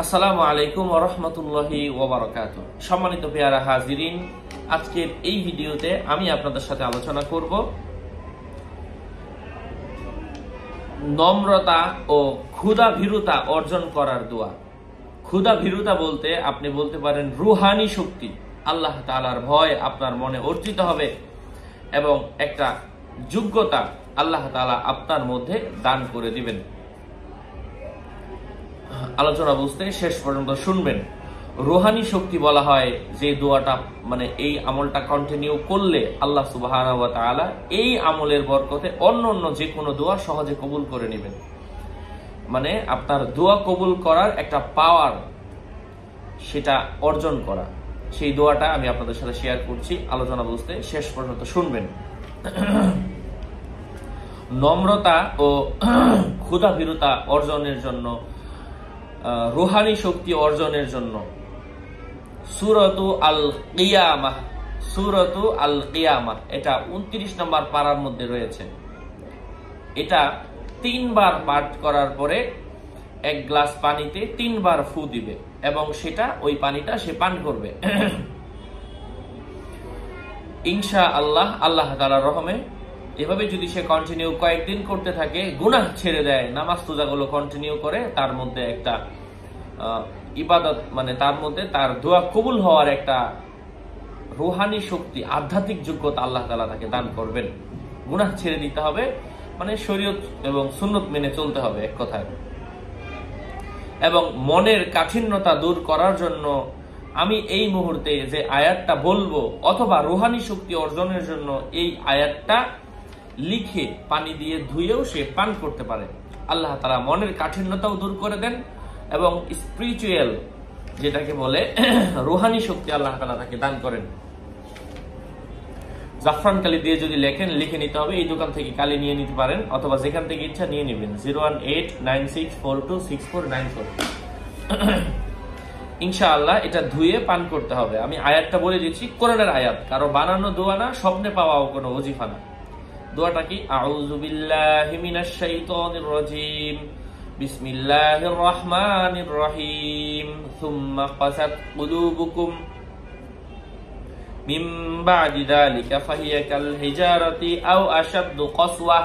আসসালামু আলাইকুম ওয়া রাহমাতুল্লাহি ওয়া বারাকাতুহু। সম্মানিত পেয়ারা হাজিরিন, আজকের এই ভিডিওতে আমি আপনাদের সাথে আলোচনা করব নম্রতা ও ক্ষুধা ভীরুতা অর্জন করার দোয়া। ক্ষুধা ভীরুতা বলতে আপনি বলতে পারেন রুহানি শক্তি, আল্লাহ তাআলার ভয় আপনার মনে অর্জিত হবে এবং একটা যোগ্যতা আল্লাহ তাআলা আপনার মধ্যে দান করে দিবেন। আলোচনা বুঝতে শেষ পর্যন্ত শুনবেন। রুহানি শক্তি বলা হয় যে দোয়াটা, মানে এই আমলটা কন্টিনিউ করলে আল্লাহ সুবহানাহু ওয়া তাআলা এই আমলের বরকতে অন্য যে কোনো দোয়া সহজে কবুল করে নেবেন। মানে আপনার দোয়া কবুল করার একটা পাওয়ার, সেটা অর্জন করা, সেই দোয়াটা আমি আপনাদের সাথে শেয়ার করছি। আলোচনা বুঝতে শেষ পর্যন্ত শুনবেন। নম্রতা ও ক্ষুধা ভীরুতা অর্জনের জন্য, রুহানি শক্তি অর্জনের জন্য সূরাতু আল কিয়ামাহ, সূরাতু আল কিয়ামাহ এটা 29 নম্বর পারার মধ্যে রয়েছে। এটা 3 বার পাঠ করার পরে 1 গ্লাস পানিতে 3 বার ফু দিবে এবং সেটা ওই পানিটা সে পান করবে। ইনশাআল্লাহ আল্লাহ তাআলার রহমে এভাবে যদি সে কন্টিনিউ কয়েকদিন করতে থাকে, গুনাহ ছেড়ে দেয়, নামাজ রোজাগুলো কন্টিনিউ করে, তার মধ্যে একটা ইবাদত, মানে তার মধ্যে তার দোয়া কবুল হওয়ার একটা রুহানি শক্তি, আধ্যাত্মিক যোগ্যতা আল্লাহ তাআলা তাকে দান করবেন। গুনাহ ছেড়ে দিতে হবে, মানে শরীয়ত এবং সুন্নত মেনে চলতে হবে এক কথায়। এবং মনের কাঠিন্যতা দূর করার জন্য আমি এই মুহূর্তে যে আয়াতটা বলবো, অথবা রুহানি শক্তি অর্জনের জন্য এই আয়াতটা লিখে পানি দিয়ে ধুয়েও সে পান করতে পারে। আল্লাহ তাআলা মনের কাঠিন্যতাও দূর করে দেন এবং স্পিরিচুয়াল, যেটাকে বলে রুহানি শক্তি, আল্লাহ তাআলা তাকে দান করেন। জাফরান কালি দিয়ে যদি লেখেন, লিখে নিতে হবে। এই দোকান থেকে কালি নিয়ে নিতে পারেন, অথবা যেখান থেকে ইচ্ছা নিয়ে নেবেন। 01896426494। ইনশাআল্লাহ এটা ধুয়ে পান করতে হবে। আমি আয়াতটা বলে দিচ্ছি, কোরআনের আয়াত, কারো বানানো দোয়া না, স্বপ্নে পাওয়াও কোনো ওজিফা না। দোয়াটা কি? আউযু বিল্লাহি মিনাশ শাইতানির রাজীম, বিসমিল্লাহির রহমানির রহিম, সুম্মা কাসাত কুলুবুকুম মিন বা'দি যালিকা ফাহিয়া কাল হিজারাতি আও আশাদ্দু কাসওয়া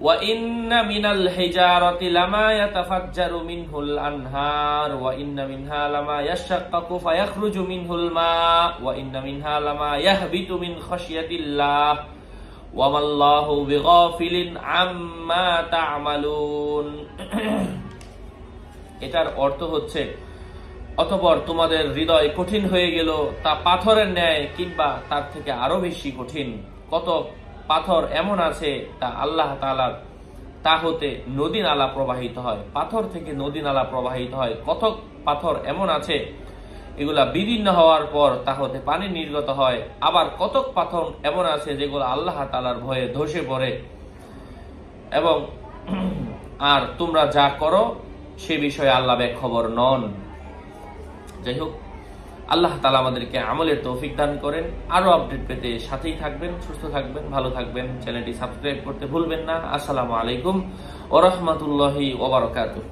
ওয়া ইন্না মিনাল হিজারাতি লামা ইয়াতাফাজ্জারু মিনহুল আনহার ওয়া ইন্না মিনহা লামা ইয়াশাক্কাকু ফায়াখরুজু মিনহুল মা ওয়া ইন্না মিনহা লামা ইয়াহবিতু মিন খাশিয়াতিল্লাহ ওয়া মাল্লাহু বিগাফিলিন আম্মা তা'মালুন। এটার অর্থ হচ্ছে, অতঃপর তোমাদের হৃদয় কঠিন হয়ে গেল, তা পাথরের ন্যায় কিংবা তার থেকে আরো বেশি কঠিন। কত পাথর এমন আছে তা আল্লাহ তাআলার, তা হতে নদী নালা প্রবাহিত হয়। পাথর থেকে নদী নালা প্রবাহিত হয়। কত পাথর এমন আছে এগুলা বিদীর্ণ হওয়ার পর তা হতে পানি নির্গত হয়। আবার কত পাথর এমন আছে যেগুলো আল্লাহ তাআলার ভয়ে ধসে পড়ে। এবং আর তোমরা যা করো সে বিষয়ে আল্লাহ বেখবর নন। যাই হোক, আল্লাহ তাআলা আমাদেরকে আমলের তৌফিক দান করেন। আরো আপডেট পেতে সাথেই থাকবেন, সুস্থ থাকবেন, ভালো থাকবেন। চ্যানেলটি সাবস্ক্রাইব করতে ভুলবেন না। আসসালামু আলাইকুম ওয়া রাহমাতুল্লাহি ওয়া বারাকাতুহু।